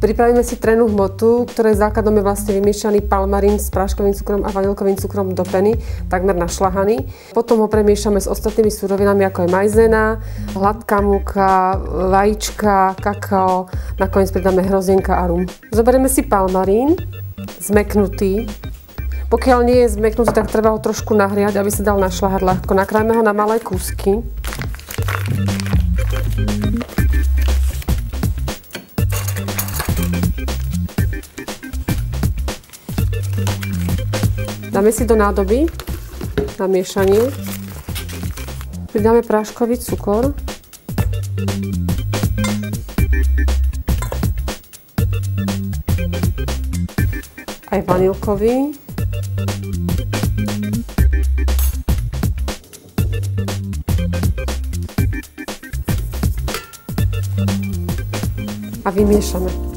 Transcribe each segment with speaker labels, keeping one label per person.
Speaker 1: Pripravíme si trennú hmotu, ktorej základom je vlastne vymiešaný palmarín s práškovým cukrom a vanilkovým cukrom do peny, takmer našľahaný. Potom ho premiešame s ostatnými surovinami, ako je maizena, hladká múka, vajíčka, kakao, nakoniec pridáme hrozienka a rum. Zoberieme si palmarín, zmeknutý. Pokiaľ nie je zmeknutý, tak treba ho trošku nahriať, aby sa dal našľahať ľahko. Nakrájme ho na malé kúsky. Dáme si do nádoby na miešanie. Pridáme práškový cukor. Aj vanilkový. A vymiešame.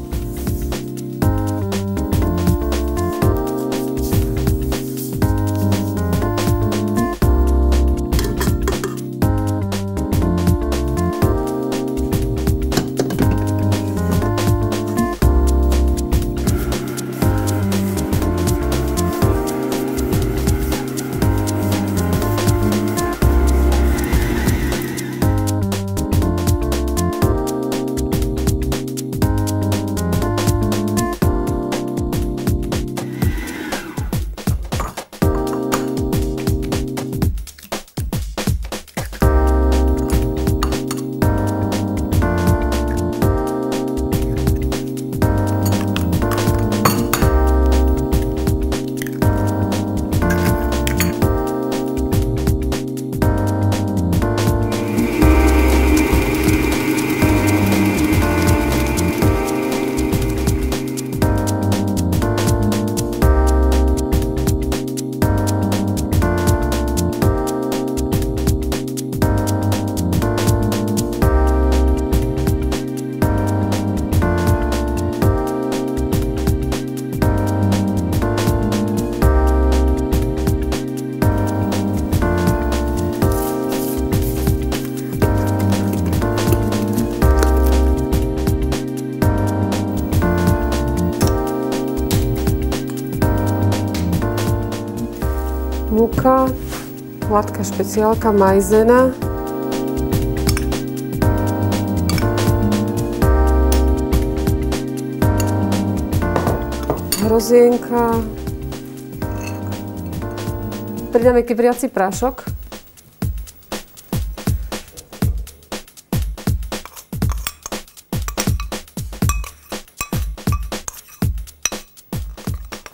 Speaker 1: Múka, hladká špeciálka, maizena. Hrozienka. Pridáme kypriaci prášok.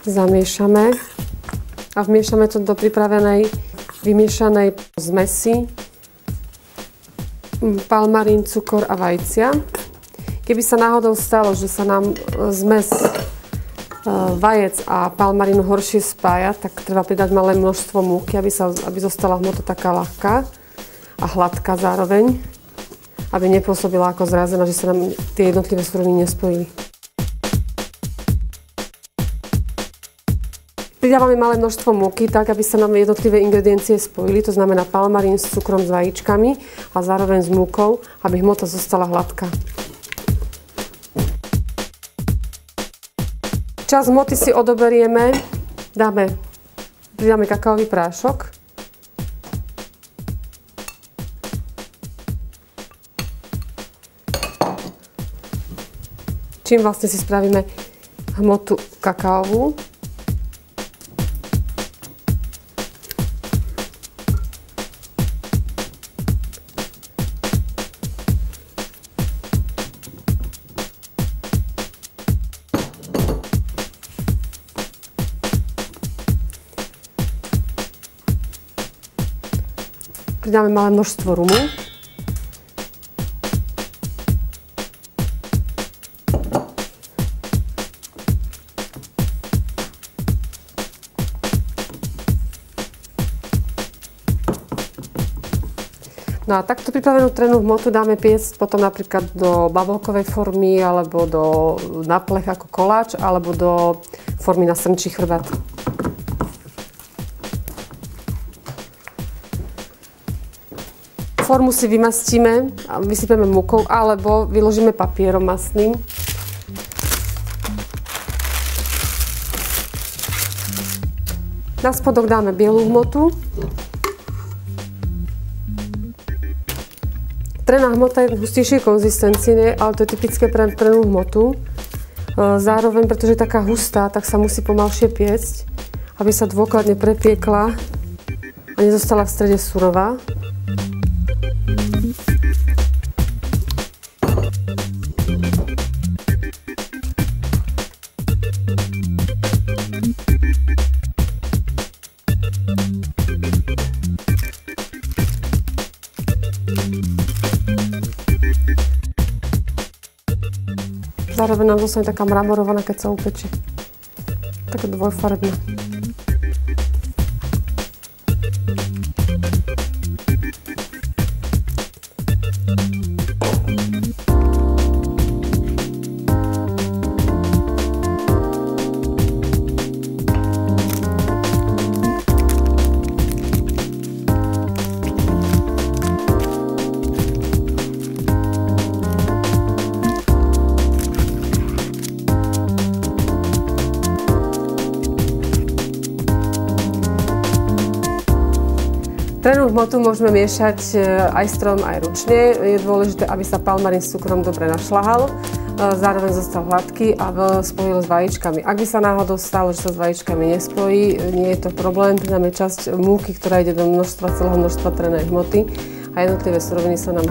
Speaker 1: Zamiešame. A vmiešame to do pripravenej, vymiešanej zmesi, palmarín, cukor a vajcia. Keby sa náhodou stalo, že sa nám zmes vajec a palmarínu horšie spája, tak treba pridať malé množstvo múky, aby zostala hmota taká ľahká a hladká zároveň, aby nepôsobila ako zrazená, že sa nám tie jednotlivé suroviny nespojili. Pridávame malé množstvo múky, tak aby sa nám jednotlivé ingrediencie spojili, to znamená palmarín s cukrom, s vajíčkami a zároveň s múkou, aby hmota zostala hladká. Časť hmoty si odoberieme, pridáme kakaový prášok. Čím vlastne si spravíme hmotu kakaovú. Pridáme malé množstvo rumu. No a takto pripravenú trennú hmotu dáme piecť potom napríklad do bavlkovej formy, alebo na plech ako koláč, alebo do formy na srnčí chrbát. Formu si vymastíme a vysypeme múkou, alebo vyložíme papierom masným. Na spodok dáme bielú hmotu. Trená hmota je hustejšej konzistencie, ale to je typické pre trenú hmotu. Zároveň, pretože je taká hustá, tak sa musí pomalšie piecť, aby sa dôkladne prepiekla a nezostala v strede surová. Zároveň nám zostane taká mramorovaná, keď sa upečie. Taká dvojfarebná. Trenú hmotu môžeme miešať aj strojom, aj ručne. Je dôležité, aby sa palmarín s cukrom dobre našľahal, zároveň zostal hladký a spojil s vajíčkami. Ak by sa náhodou stalo, že sa s vajíčkami nespojí, nie je to problém, pridáme časť múky, ktorá ide do celého množstva trenej hmoty a jednotlivé suroviny sa nám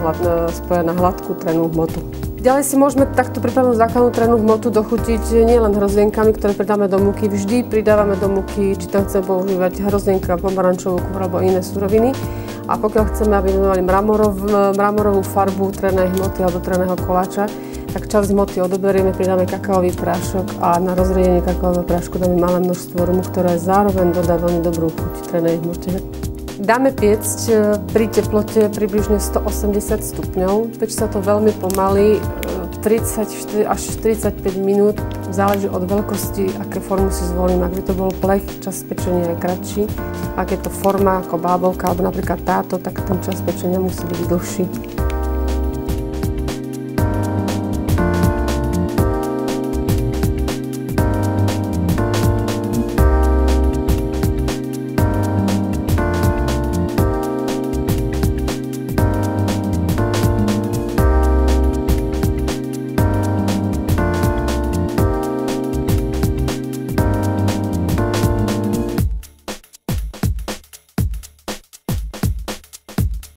Speaker 1: spoja na hladkú trenú hmotu. Ďalej si môžeme takto pripravenú základnú trenú hmotu dochutiť nielen hrozienkami, ktoré pridáme do múky. Vždy pridávame do múky, či tam chceme používať hrozienka, pomarančovú kúru alebo iné suroviny. A pokiaľ chceme, aby sme mali mramorovú farbu trenej hmoty alebo treného koláča, tak časť hmoty odoberieme, pridáme kakaový prášok a na rozriedenie kakaového prášku dáme malé množstvo rumu, ktoré zároveň dodá veľmi dobrú chuť trenej hmote. Dáme piecť pri teplote približne 180 stupňov. Peč sa to veľmi pomaly, 34 až 45 minút, záleží od veľkosti, aké formu si zvolím. Ak by to bol plech, čas pečenia je kratší. Ak je to forma ako bábovka alebo napríklad táto, tak ten čas pečenia musí byť dlhší.